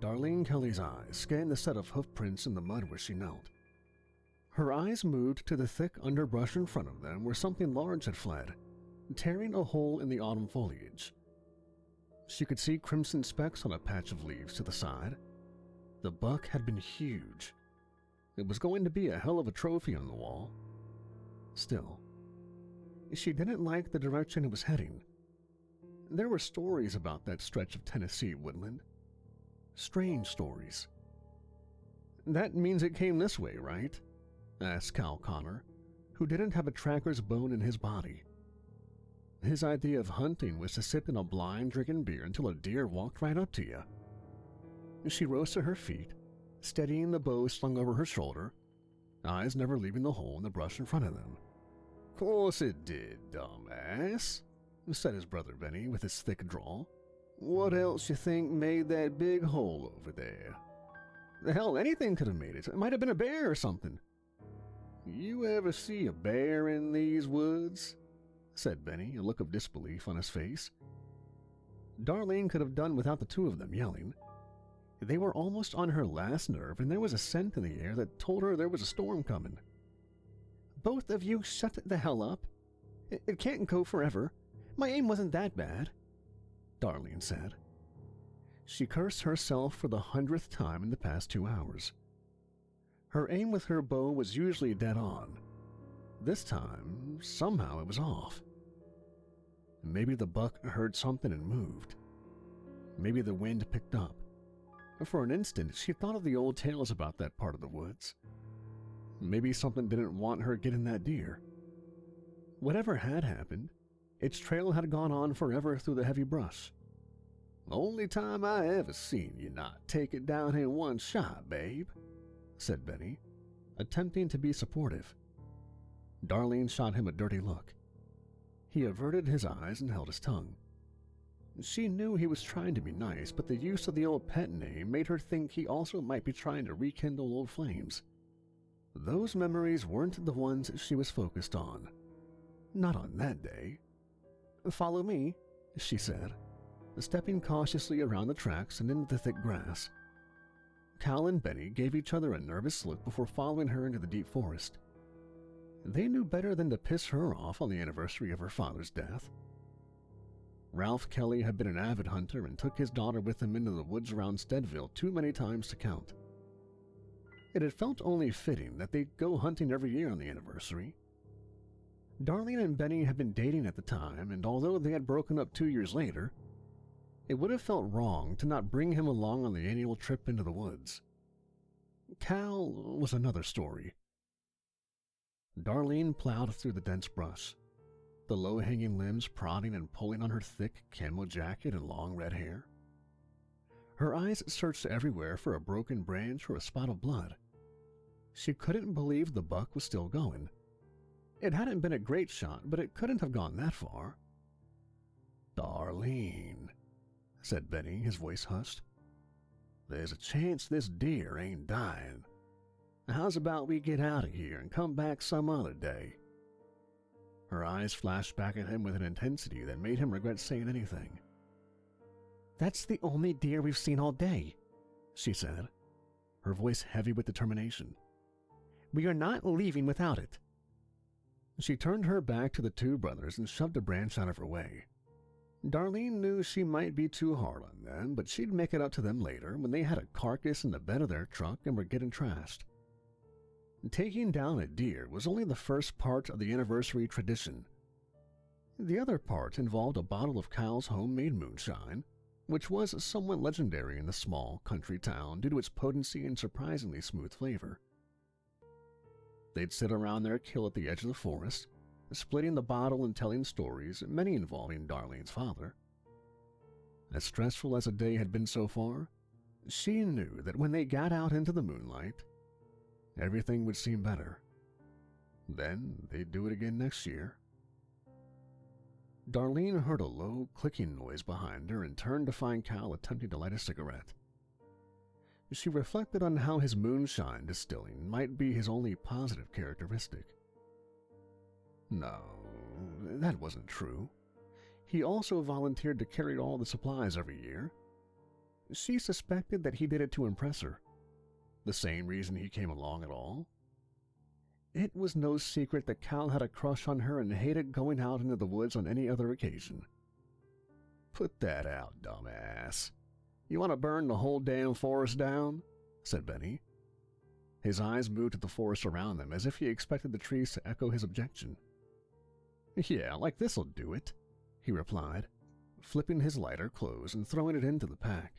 Darlene Kelly's eyes scanned the set of hoofprints in the mud where she knelt. Her eyes moved to the thick underbrush in front of them where something large had fled, tearing a hole in the autumn foliage. She could see crimson specks on a patch of leaves to the side. The buck had been huge. It was going to be a hell of a trophy on the wall. Still, she didn't like the direction it was heading. There were stories about that stretch of Tennessee woodland. Strange stories. "That means it came this way, right?" asked Cal Connor, who didn't have a tracker's bone in his body. His idea of hunting was to sit in a blind drinking beer until a deer walked right up to you. She rose to her feet, steadying the bow slung over her shoulder, eyes never leaving the hole in the brush in front of them. "Course it did, dumbass," said his brother Benny with his thick drawl. "What else you think made that big hole over there?" "The hell, anything could have made it. It might have been a bear or something." "You ever see a bear in these woods?" said Benny, a look of disbelief on his face. Darlene could have done without the two of them yelling. They were almost on her last nerve, and there was a scent in the air that told her there was a storm coming. "Both of you shut the hell up. It can't go forever. My aim wasn't that bad," Darlene said. She cursed herself for the 100th time in the past 2 hours. Her aim with her bow was usually dead on. This time, somehow it was off. Maybe the buck heard something and moved. Maybe the wind picked up. For an instant, she thought of the old tales about that part of the woods. Maybe something didn't want her getting that deer. Whatever had happened, its trail had gone on forever through the heavy brush. "Only time I ever seen you not take it down in one shot, babe," said Benny, attempting to be supportive. Darlene shot him a dirty look. He averted his eyes and held his tongue. She knew he was trying to be nice, but the use of the old pet name made her think he also might be trying to rekindle old flames. Those memories weren't the ones she was focused on. Not on that day. "Follow me," she said, stepping cautiously around the tracks and into the thick grass. Cal and Benny gave each other a nervous look before following her into the deep forest. They knew better than to piss her off on the anniversary of her father's death. Ralph Kelly had been an avid hunter and took his daughter with him into the woods around Steadville too many times to count. It had felt only fitting that they'd go hunting every year on the anniversary. Darlene and Benny had been dating at the time, and although they had broken up 2 years later, it would have felt wrong to not bring him along on the annual trip into the woods. Cal was another story. Darlene plowed through the dense brush, the low-hanging limbs prodding and pulling on her thick camo jacket and long red hair. Her eyes searched everywhere for a broken branch or a spot of blood. She couldn't believe the buck was still going. It hadn't been a great shot, but it couldn't have gone that far. "Darlene," said Benny, his voice hushed. "There's a chance this deer ain't dying. How's about we get out of here and come back some other day?" Her eyes flashed back at him with an intensity that made him regret saying anything. "That's the only deer we've seen all day," she said, her voice heavy with determination. "We are not leaving without it." She turned her back to the two brothers and shoved a branch out of her way. Darlene knew she might be too hard on them, but she'd make it up to them later when they had a carcass in the bed of their truck and were getting trashed. Taking down a deer was only the first part of the anniversary tradition. The other part involved a bottle of Cal's homemade moonshine, which was somewhat legendary in the small country town due to its potency and surprisingly smooth flavor. They'd sit around their kill at the edge of the forest, splitting the bottle and telling stories, many involving Darlene's father. As stressful as the day had been so far, she knew that when they got out into the moonlight, everything would seem better. Then they'd do it again next year. Darlene heard a low, clicking noise behind her and turned to find Cal attempting to light a cigarette. She reflected on how his moonshine distilling might be his only positive characteristic. No, that wasn't true. He also volunteered to carry all the supplies every year. She suspected that he did it to impress her. The same reason he came along at all. It was no secret that Cal had a crush on her and hated going out into the woods on any other occasion. "Put that out, dumbass. You want to burn the whole damn forest down?" said Benny. His eyes moved to the forest around them as if he expected the trees to echo his objection. "Yeah, like this'll do it," he replied, flipping his lighter close and throwing it into the pack.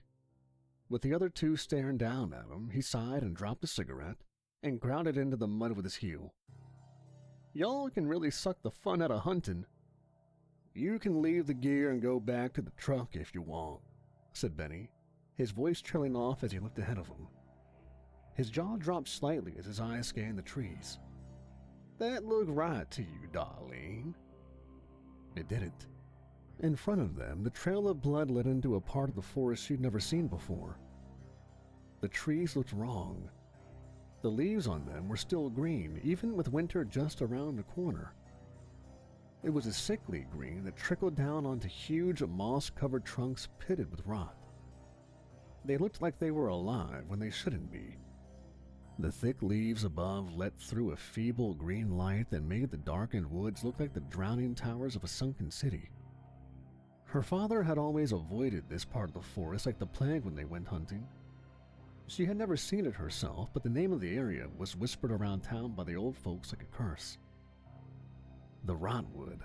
With the other two staring down at him, he sighed and dropped a cigarette and ground it into the mud with his heel. "Y'all can really suck the fun out of hunting. You can leave the gear and go back to the truck if you want," said Benny, his voice trailing off as he looked ahead of him. His jaw dropped slightly as his eyes scanned the trees. "That look right to you, Darlene?" It didn't. In front of them, the trail of blood led into a part of the forest she'd never seen before. The trees looked wrong. The leaves on them were still green, even with winter just around the corner. It was a sickly green that trickled down onto huge moss-covered trunks pitted with rot. They looked like they were alive when they shouldn't be. The thick leaves above let through a feeble green light that made the darkened woods look like the drowning towers of a sunken city. Her father had always avoided this part of the forest like the plague when they went hunting. She had never seen it herself, but the name of the area was whispered around town by the old folks like a curse. The Rotwood.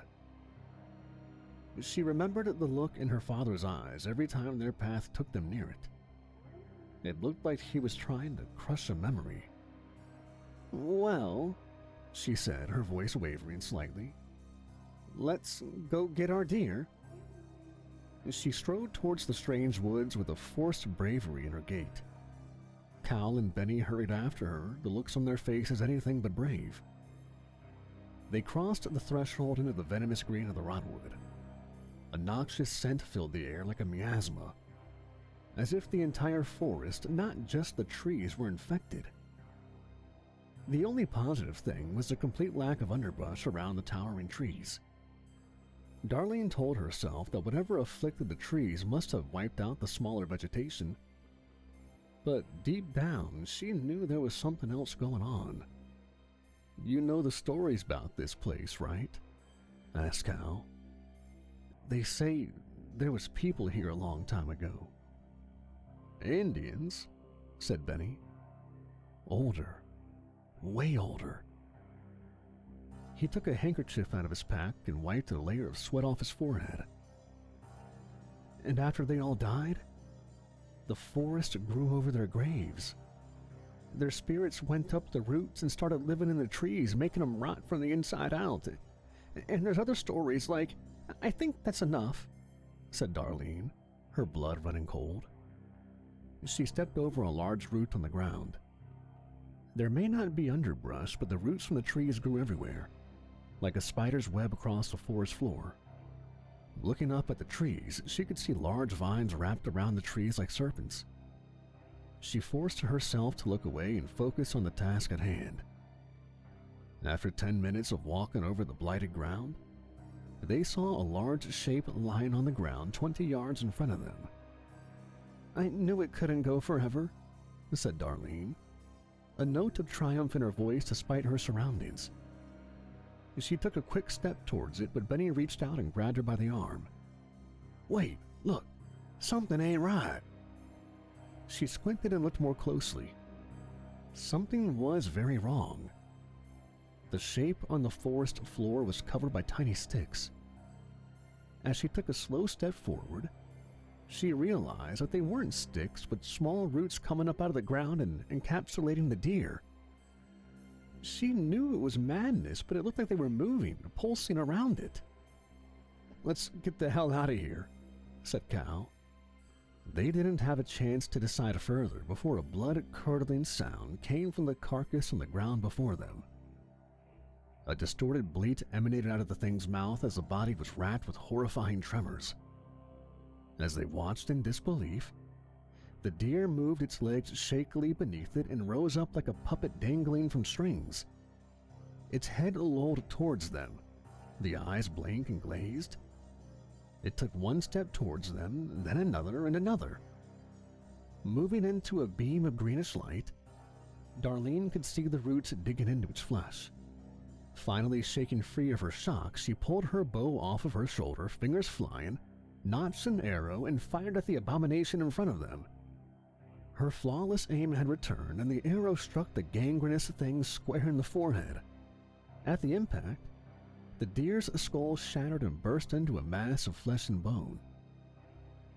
She remembered the look in her father's eyes every time their path took them near it. It looked like he was trying to crush a memory. "Well," she said, her voice wavering slightly, "let's go get our deer." She strode towards the strange woods with a forced bravery in her gait. Cal and Benny hurried after her, the looks on their faces anything but brave. They crossed the threshold into the venomous green of the Rotwood. A noxious scent filled the air like a miasma, as if the entire forest, not just the trees, were infected. The only positive thing was the complete lack of underbrush around the towering trees. Darlene told herself that whatever afflicted the trees must have wiped out the smaller vegetation, but deep down she knew there was something else going on. "You know the stories about this place, right?" asked Cal. "They say there was people here a long time ago." "Indians?" said Benny. "Older. Way older." He took a handkerchief out of his pack and wiped a layer of sweat off his forehead. "And after they all died, the forest grew over their graves. Their spirits went up the roots and started living in the trees, making them rot from the inside out. And there's other stories like—" "I think that's enough," said Darlene, her blood running cold. She stepped over a large root on the ground. There may not be underbrush, but the roots from the trees grew everywhere, like a spider's web across the forest floor. Looking up at the trees, she could see large vines wrapped around the trees like serpents. She forced herself to look away and focus on the task at hand. After 10 minutes of walking over the blighted ground, they saw a large shape lying on the ground 20 yards in front of them. "I knew it couldn't go forever," said Darlene, a note of triumph in her voice despite her surroundings. She took a quick step towards it, but Benny reached out and grabbed her by the arm. "Wait, look, something ain't right." She squinted and looked more closely. Something was very wrong. The shape on the forest floor was covered by tiny sticks. As she took a slow step forward, she realized that they weren't sticks, but small roots coming up out of the ground and encapsulating the deer. She knew it was madness, but it looked like they were moving, pulsing around it. "Let's get the hell out of here," said Cal. They didn't have a chance to decide further before a blood-curdling sound came from the carcass on the ground before them. A distorted bleat emanated out of the thing's mouth as the body was racked with horrifying tremors. As they watched in disbelief, the deer moved its legs shakily beneath it and rose up like a puppet dangling from strings. Its head lolled towards them, the eyes blank and glazed. It took one step towards them, then another and another. Moving into a beam of greenish light, Darlene could see the roots digging into its flesh. Finally shaking free of her shock, she pulled her bow off of her shoulder, fingers flying, notched an arrow, and fired at the abomination in front of them. Her flawless aim had returned, and the arrow struck the gangrenous thing square in the forehead. At the impact, the deer's skull shattered and burst into a mass of flesh and bone.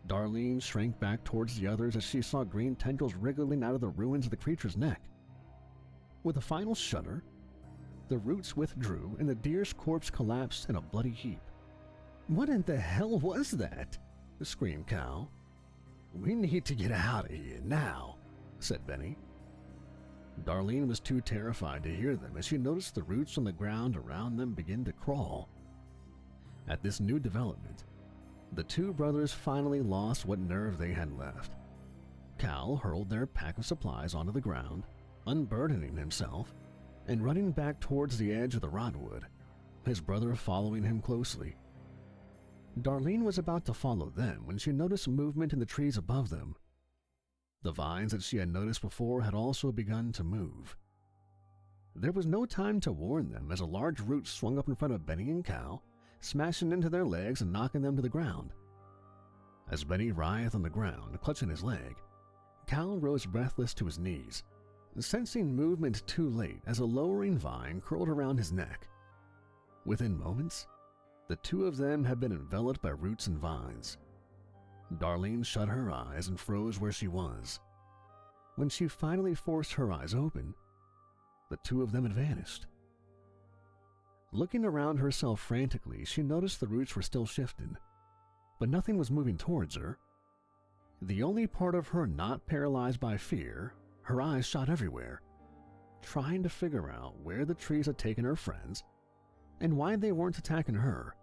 Darlene shrank back towards the others as she saw green tendrils wriggling out of the ruins of the creature's neck. With a final shudder, the roots withdrew and the deer's corpse collapsed in a bloody heap. "What in the hell was that?" screamed Cal. "We need to get out of here now," said Benny. Darlene was too terrified to hear them as she noticed the roots on the ground around them begin to crawl. At this new development, the two brothers finally lost what nerve they had left. Cal hurled their pack of supplies onto the ground, unburdening himself, and running back towards the edge of the Rotwood, his brother following him closely. Darlene was about to follow them when she noticed movement in the trees above them. The vines that she had noticed before had also begun to move. There was no time to warn them as a large root swung up in front of Benny and Cal, smashing into their legs and knocking them to the ground. As Benny writhed on the ground, clutching his leg, Cal rose breathless to his knees, sensing movement too late as a lowering vine curled around his neck. Within moments, the two of them had been enveloped by roots and vines. Darlene shut her eyes and froze where she was. When she finally forced her eyes open, the two of them had vanished. Looking around herself frantically, she noticed the roots were still shifting, but nothing was moving towards her. The only part of her not paralyzed by fear, her eyes shot everywhere, trying to figure out where the trees had taken her friends and why they weren't attacking her.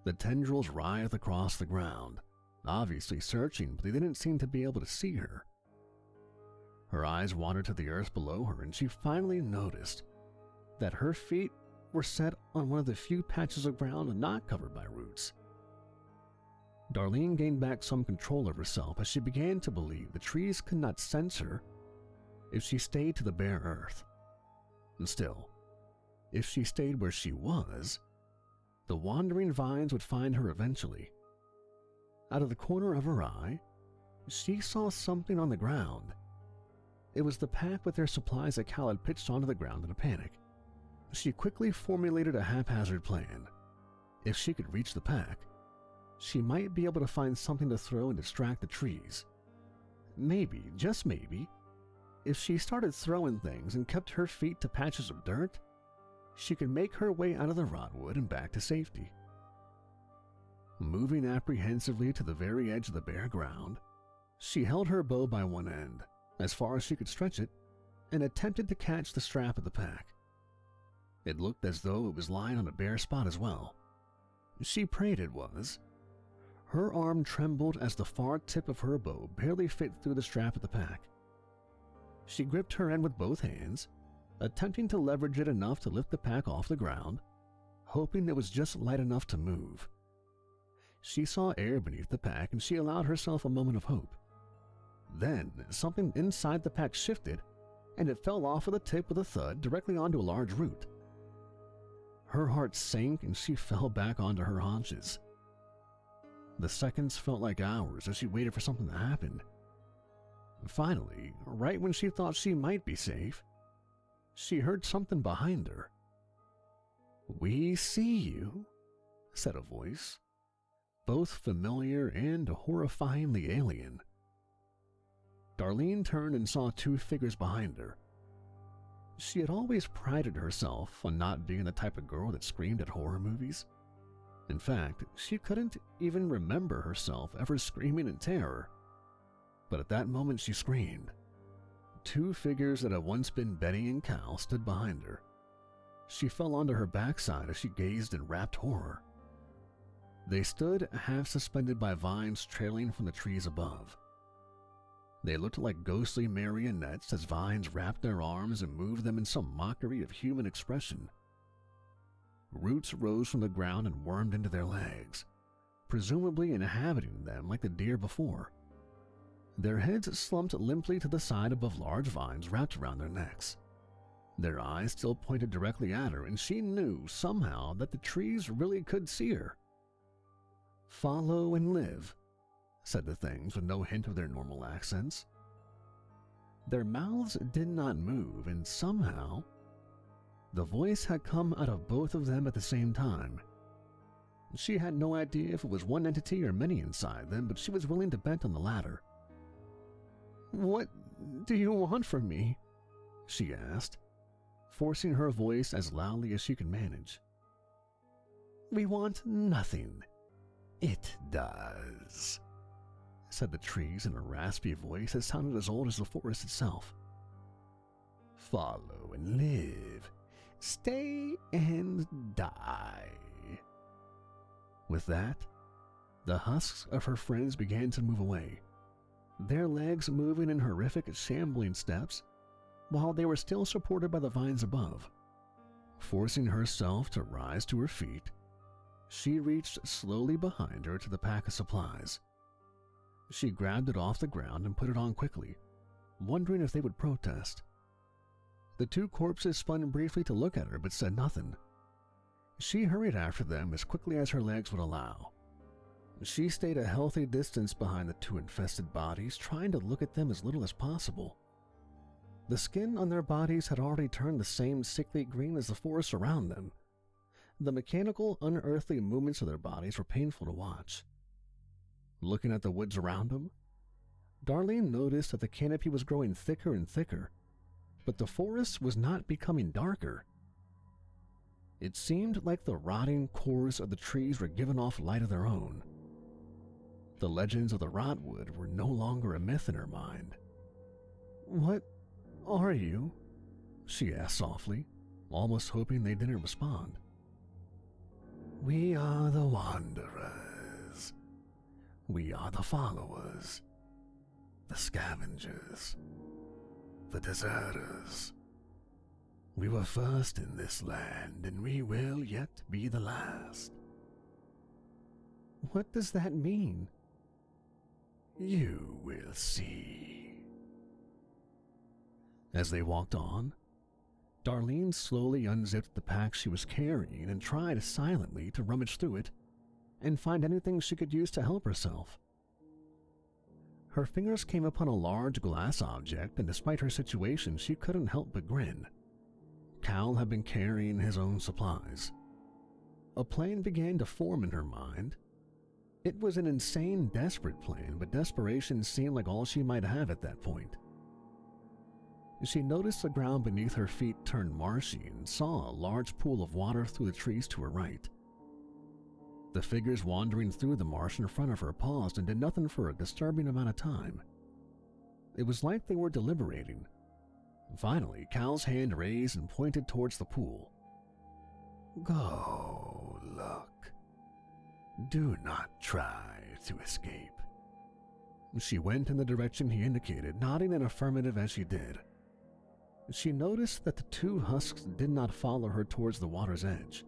The tendrils writhed across the ground, obviously searching, but they didn't seem to be able to see her. Her eyes wandered to the earth below her, and she finally noticed that her feet were set on one of the few patches of ground not covered by roots. Darlene gained back some control of herself as she began to believe the trees could not sense her if she stayed to the bare earth. And still, if she stayed where she was, the wandering vines would find her eventually. Out of the corner of her eye, she saw something on the ground. It was the pack with their supplies that Cal had pitched onto the ground in a panic. She quickly formulated a haphazard plan. If she could reach the pack, she might be able to find something to throw and distract the trees. Maybe, just maybe, if she started throwing things and kept her feet to patches of dirt, she could make her way out of the Rotwood and back to safety. Moving apprehensively to the very edge of the bare ground, she held her bow by one end, as far as she could stretch it, and attempted to catch the strap of the pack. It looked as though it was lying on a bare spot as well. She prayed it was. Her arm trembled as the far tip of her bow barely fit through the strap of the pack. She gripped her end with both hands, attempting to leverage it enough to lift the pack off the ground, hoping it was just light enough to move. She saw air beneath the pack and she allowed herself a moment of hope. Then, something inside the pack shifted, and it fell off of the tip with a thud directly onto a large root. Her heart sank and she fell back onto her haunches. The seconds felt like hours as she waited for something to happen. Finally, right when she thought she might be safe, she heard something behind her. "We see you," said a voice, both familiar and horrifyingly alien. Darlene turned and saw two figures behind her. She had always prided herself on not being the type of girl that screamed at horror movies. In fact, she couldn't even remember herself ever screaming in terror. But at that moment she screamed. Two figures that had once been Benny and Cal stood behind her. She fell onto her backside as she gazed in rapt horror. They stood half suspended by vines trailing from the trees above. They looked like ghostly marionettes as vines wrapped their arms and moved them in some mockery of human expression. Roots rose from the ground and wormed into their legs, presumably inhabiting them like the deer before. Their heads slumped limply to the side above large vines wrapped around their necks. Their eyes still pointed directly at her, and she knew somehow that the trees really could see her. "Follow and live," said the things with no hint of their normal accents. Their mouths did not move, and somehow the voice had come out of both of them at the same time. She had no idea if it was one entity or many inside them, but she was willing to bet on the latter. "What do you want from me?" she asked, forcing her voice as loudly as she could manage. "We want nothing. It does," said the trees in a raspy voice that sounded as old as the forest itself. "Follow and live. Stay and die." With that, the husks of her friends began to move away, their legs moving in horrific, shambling steps, while they were still supported by the vines above. Forcing herself to rise to her feet, she reached slowly behind her to the pack of supplies. She grabbed it off the ground and put it on quickly, wondering if they would protest. The two corpses spun briefly to look at her but said nothing. She hurried after them as quickly as her legs would allow. She stayed a healthy distance behind the two infested bodies, trying to look at them as little as possible. The skin on their bodies had already turned the same sickly green as the forest around them. The mechanical, unearthly movements of their bodies were painful to watch. Looking at the woods around them, Darlene noticed that the canopy was growing thicker and thicker, but the forest was not becoming darker. It seemed like the rotting cores of the trees were giving off light of their own. The legends of the Rotwood were no longer a myth in her mind. "What are you?" she asked softly, almost hoping they didn't respond. "We are the wanderers. We are the followers, the scavengers, the deserters. We were first in this land, and we will yet be the last." "What does that mean?" "You will see." As they walked on, Darlene slowly unzipped the pack she was carrying and tried silently to rummage through it and find anything she could use to help herself. Her fingers came upon a large glass object, and despite her situation, she couldn't help but grin. Cal had been carrying his own supplies. A plan began to form in her mind. It was an insane, desperate plan, but desperation seemed like all she might have at that point. She noticed the ground beneath her feet turned marshy and saw a large pool of water through the trees to her right. The figures wandering through the marsh in front of her paused and did nothing for a disturbing amount of time. It was like they were deliberating. Finally, Cal's hand raised and pointed towards the pool. "Go, look. Do not try to escape." She went in the direction he indicated, nodding an affirmative as she did. She noticed that the two husks did not follow her towards the water's edge.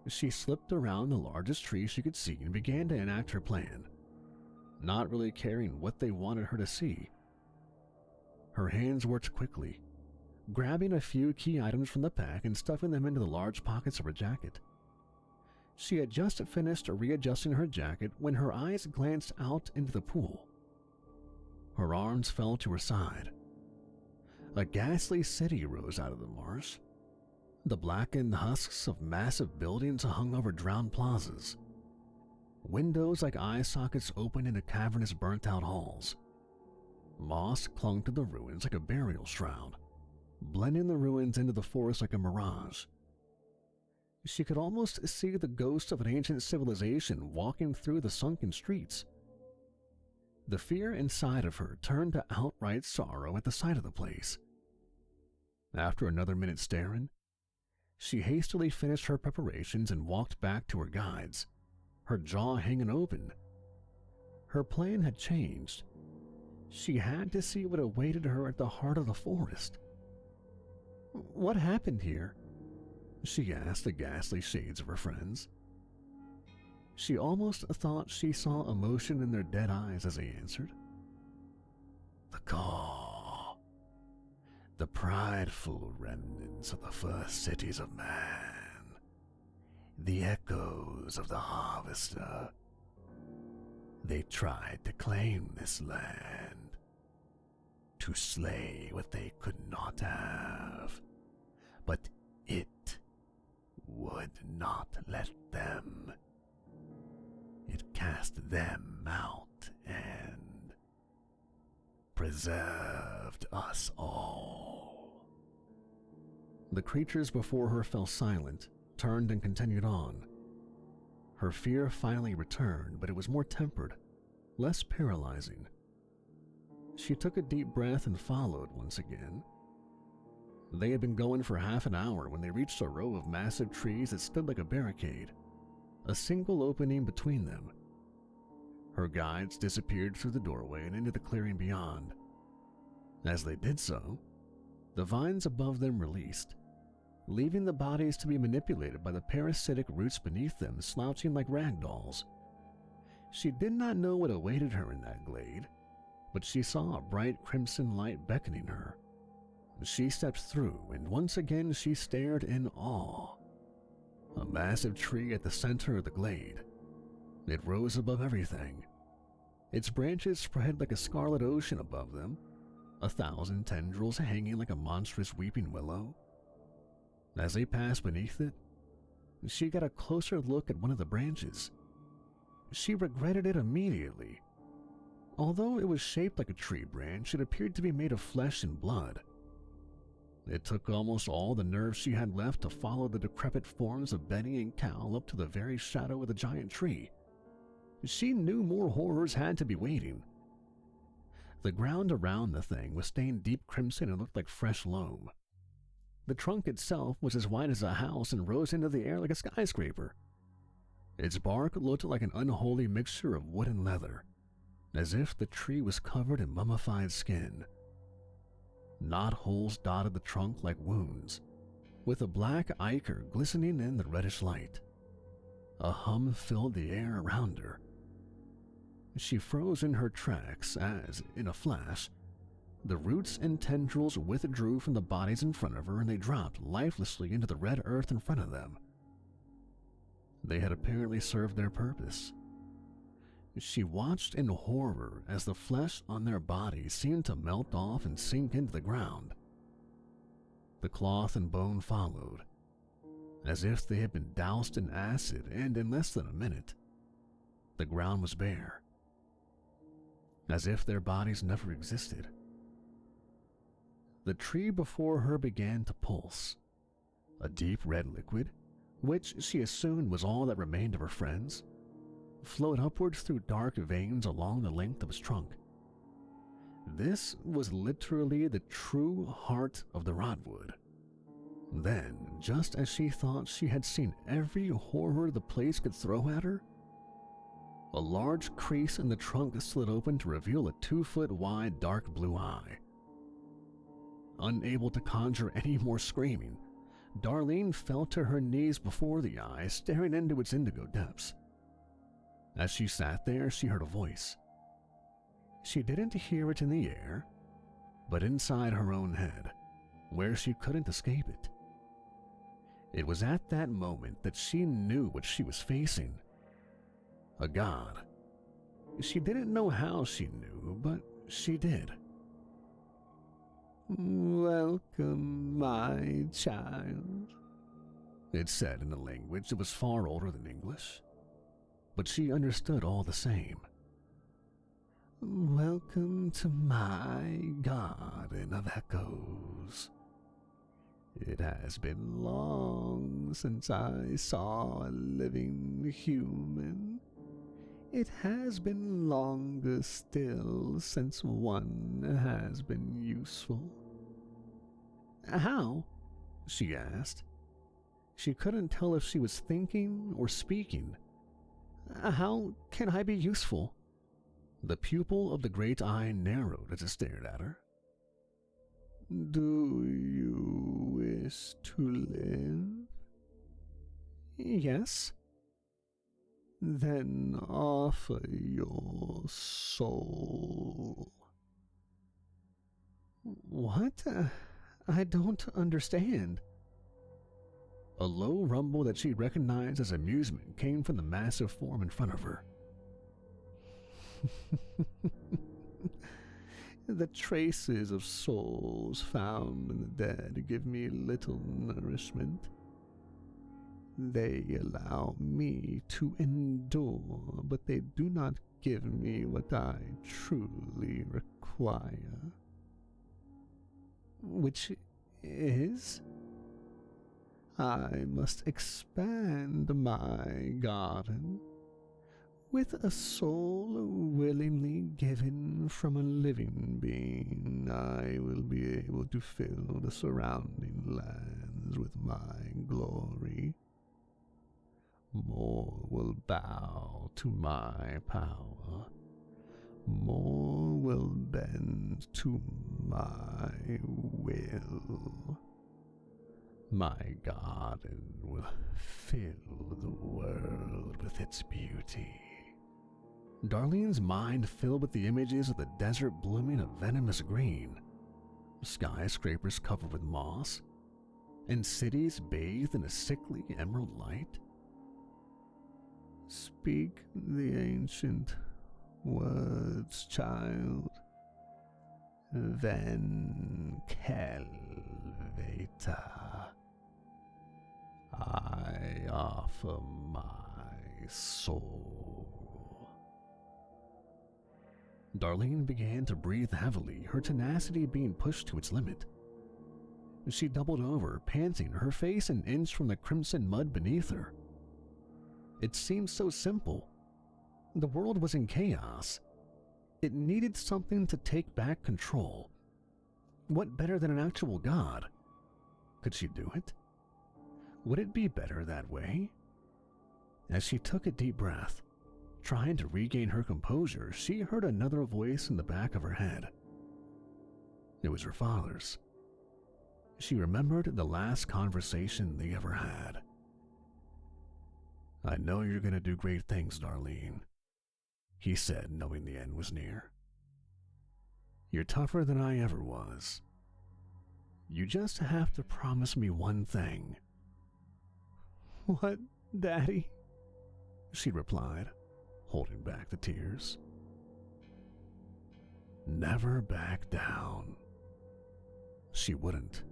She slipped around the largest tree she could see and began to enact her plan, not really caring what they wanted her to see. Her hands worked quickly, grabbing a few key items from the pack and stuffing them into the large pockets of her jacket. She had just finished readjusting her jacket when her eyes glanced out into the pool. Her arms fell to her side. A ghastly city rose out of the marsh. The blackened husks of massive buildings hung over drowned plazas. Windows like eye sockets opened into cavernous burnt-out halls. Moss clung to the ruins like a burial shroud, blending the ruins into the forest like a mirage. She could almost see the ghost of an ancient civilization walking through the sunken streets. The fear inside of her turned to outright sorrow at the sight of the place. After another minute staring, she hastily finished her preparations and walked back to her guides, her jaw hanging open. Her plan had changed. She had to see what awaited her at the heart of the forest. "What happened here?" she asked the ghastly shades of her friends. She almost thought she saw emotion in their dead eyes as they answered. The prideful remnants of the first cities of man, the echoes of the harvester. They tried to claim this land, to slay what they could not have, but it would not let them. It cast them out and preserved us all. The creatures before her fell silent, turned and continued on. Her fear finally returned, but it was more tempered, less paralyzing. She took a deep breath and followed once again. They had been going for half an hour when they reached a row of massive trees that stood like a barricade, a single opening between them. Her guides disappeared through the doorway and into the clearing beyond. As they did so, the vines above them released, leaving the bodies to be manipulated by the parasitic roots beneath them, slouching like rag dolls. She did not know what awaited her in that glade, but she saw a bright crimson light beckoning her. She stepped through, and once again she stared in awe. A massive tree at the center of the glade. It rose above everything. Its branches spread like a scarlet ocean above them, 1,000 tendrils hanging like a monstrous weeping willow. As they passed beneath it, she got a closer look at one of the branches. She regretted it immediately. Although it was shaped like a tree branch, it appeared to be made of flesh and blood. It took almost all the nerve she had left to follow the decrepit forms of Benny and Cal up to the very shadow of the giant tree. She knew more horrors had to be waiting. The ground around the thing was stained deep crimson and looked like fresh loam. The trunk itself was as wide as a house and rose into the air like a skyscraper. Its bark looked like an unholy mixture of wood and leather, as if the tree was covered in mummified skin. Knot holes dotted the trunk like wounds, with a black ichor glistening in the reddish light. A hum filled the air around her. She froze in her tracks as, in a flash, the roots and tendrils withdrew from the bodies in front of her and they dropped lifelessly into the red earth in front of them. They had apparently served their purpose. She watched in horror as the flesh on their bodies seemed to melt off and sink into the ground. The cloth and bone followed, as if they had been doused in acid, and in less than a minute, the ground was bare, as if their bodies never existed. The tree before her began to pulse. A deep red liquid, which she assumed was all that remained of her friends, flowed upwards through dark veins along the length of its trunk. This was literally the true heart of the Rotwood. Then, just as she thought she had seen every horror the place could throw at her, a large crease in the trunk slid open to reveal a 2-foot wide dark blue eye. Unable to conjure any more screaming, Darlene fell to her knees before the eye, staring into its indigo depths. As she sat there, she heard a voice. She didn't hear it in the air, but inside her own head, where she couldn't escape it. It was at that moment that she knew what she was facing. A god. She didn't know how she knew, but she did. "Welcome, my child," it said in a language that was far older than English, but she understood all the same. "Welcome to my garden of echoes. It has been long since I saw a living human. It has been longer still since one has been useful." "How?" she asked. She couldn't tell if she was thinking or speaking. "How can I be useful?" The pupil of the great eye narrowed as it stared at her. "Do you wish to live?" "Yes." "Then offer your soul." "What? I don't understand. A low rumble that she recognized as amusement came from the massive form in front of her. The traces of souls found in the dead give me little nourishment. They allow me to endure, but they do not give me what I truly require. Which is? I must expand my garden. With a soul willingly given from a living being, I will be able to fill the surrounding lands with my glory. More will bow to my power. More will bend to my will. My garden will fill the world with its beauty. Darlene's mind filled with the images of the desert blooming a venomous green, skyscrapers covered with moss, and cities bathed in a sickly emerald light. Speak the ancient words, child. Ven Kelveta. I offer my soul. Darlene began to breathe heavily, her tenacity being pushed to its limit. She doubled over, panting, her face an inch from the crimson mud beneath her. It seemed so simple. The world was in chaos. It needed something to take back control. What better than an actual god? Could she do it? Would it be better that way? As she took a deep breath, trying to regain her composure, she heard another voice in the back of her head. It was her father's. She remembered the last conversation they ever had. I know you're going to do great things, Darlene, he said, knowing the end was near. You're tougher than I ever was. You just have to promise me one thing. What, Daddy? She replied, holding back the tears. Never back down. She wouldn't.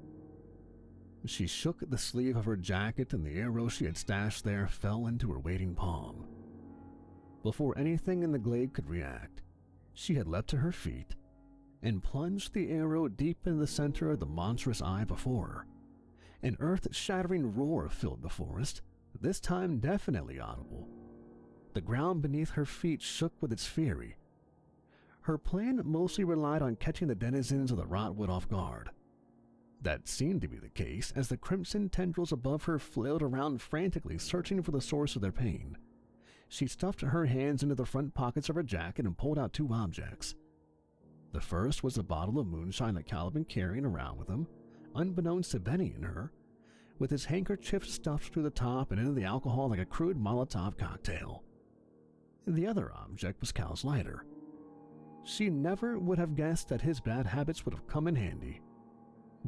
She shook the sleeve of her jacket and the arrow she had stashed there fell into her waiting palm. Before anything in the glade could react, she had leapt to her feet and plunged the arrow deep in the center of the monstrous eye before her. An earth-shattering roar filled the forest, this time definitely audible. The ground beneath her feet shook with its fury. Her plan mostly relied on catching the denizens of the Rotwood off guard. That seemed to be the case as the crimson tendrils above her flailed around frantically, searching for the source of their pain. She stuffed her hands into the front pockets of her jacket and pulled out two objects. The first was a bottle of moonshine that Cal had been carrying around with him, unbeknownst to Benny and her, with his handkerchief stuffed through the top and into the alcohol like a crude Molotov cocktail. The other object was Cal's lighter. She never would have guessed that his bad habits would have come in handy.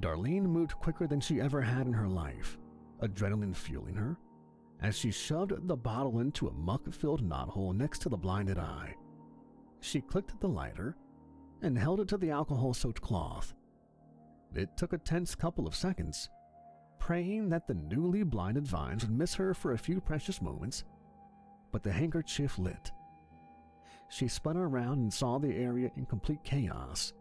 Darlene moved quicker than she ever had in her life, adrenaline fueling her, as she shoved the bottle into a muck-filled knothole next to the blinded eye. She clicked the lighter and held it to the alcohol-soaked cloth. It took a tense couple of seconds, praying that the newly blinded vines would miss her for a few precious moments, but the handkerchief lit. She spun around and saw the area in complete chaos.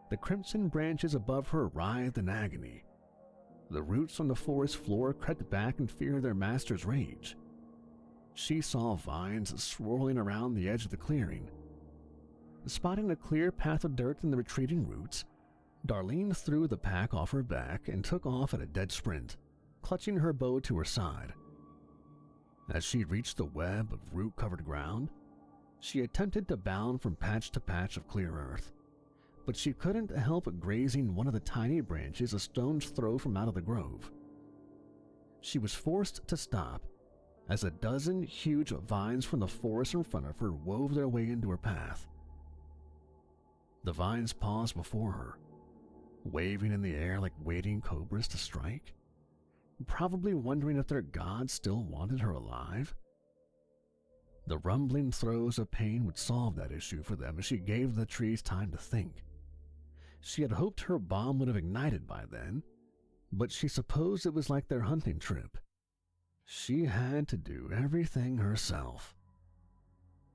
The crimson branches above her writhed in agony. The roots on the forest floor crept back in fear of their master's rage. She saw vines swirling around the edge of the clearing. Spotting a clear path of dirt in the retreating roots, Darlene threw the pack off her back and took off at a dead sprint, clutching her bow to her side. As she reached the web of root-covered ground, she attempted to bound from patch to patch of clear earth, but she couldn't help grazing one of the tiny branches a stone's throw from out of the grove. She was forced to stop as a dozen huge vines from the forest in front of her wove their way into her path. The vines paused before her, waving in the air like waiting cobras to strike, probably wondering if their god still wanted her alive. The rumbling throes of pain would solve that issue for them as she gave the trees time to think. She had hoped her bomb would have ignited by then, but she supposed it was like their hunting trip. She had to do everything herself.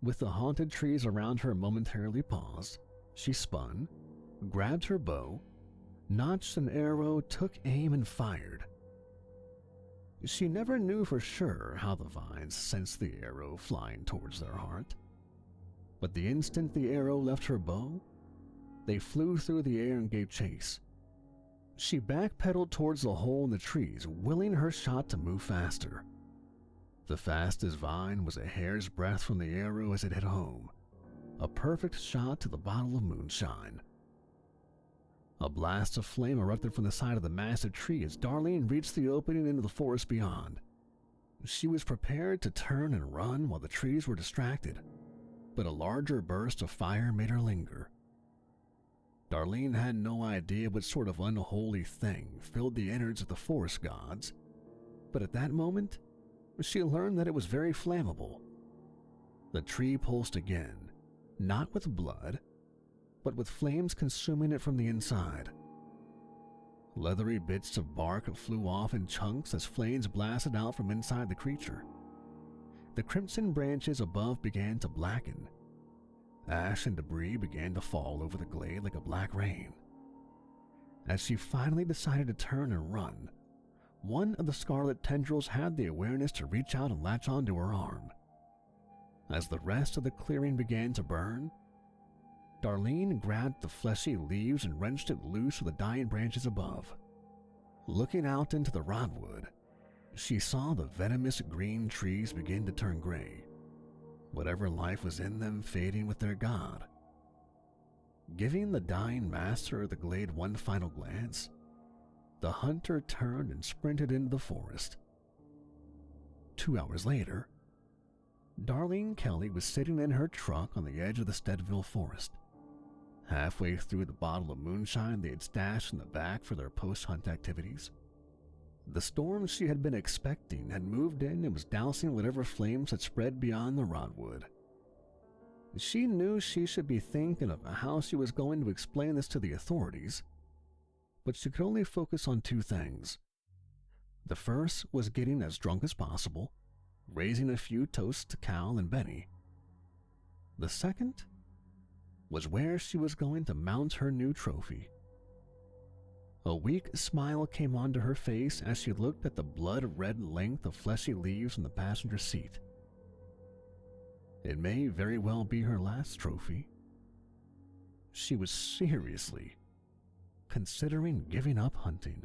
With the haunted trees around her momentarily paused, she spun, grabbed her bow, notched an arrow, took aim, and fired. She never knew for sure how the vines sensed the arrow flying towards their heart, but the instant the arrow left her bow, they flew through the air and gave chase. She backpedaled towards the hole in the trees, willing her shot to move faster. The fastest vine was a hair's breadth from the arrow as it hit home, a perfect shot to the bottle of moonshine. A blast of flame erupted from the side of the massive tree as Darlene reached the opening into the forest beyond. She was prepared to turn and run while the trees were distracted, but a larger burst of fire made her linger. Darlene had no idea what sort of unholy thing filled the innards of the forest gods, but at that moment, she learned that it was very flammable. The tree pulsed again, not with blood, but with flames consuming it from the inside. Leathery bits of bark flew off in chunks as flames blasted out from inside the creature. The crimson branches above began to blacken. Ash and debris began to fall over the glade like a black rain. As she finally decided to turn and run, one of the scarlet tendrils had the awareness to reach out and latch onto her arm. As the rest of the clearing began to burn, Darlene grabbed the fleshy leaves and wrenched it loose with the dying branches above. Looking out into the Rotwood, she saw the venomous green trees begin to turn gray, whatever life was in them fading with their god. Giving the dying master of the glade one final glance, the hunter turned and sprinted into the forest. 2 hours later, Darlene Kelly was sitting in her truck on the edge of the Steadville forest. Halfway through the bottle of moonshine they had stashed in the back for their post-hunt activities. The storm she had been expecting had moved in and was dousing whatever flames had spread beyond the Rotwood. She knew she should be thinking of how she was going to explain this to the authorities, but she could only focus on two things. The first was getting as drunk as possible, raising a few toasts to Cal and Benny. The second was where she was going to mount her new trophy. A weak smile came onto her face as she looked at the blood-red length of fleshy leaves in the passenger seat. It may very well be her last trophy. She was seriously considering giving up hunting.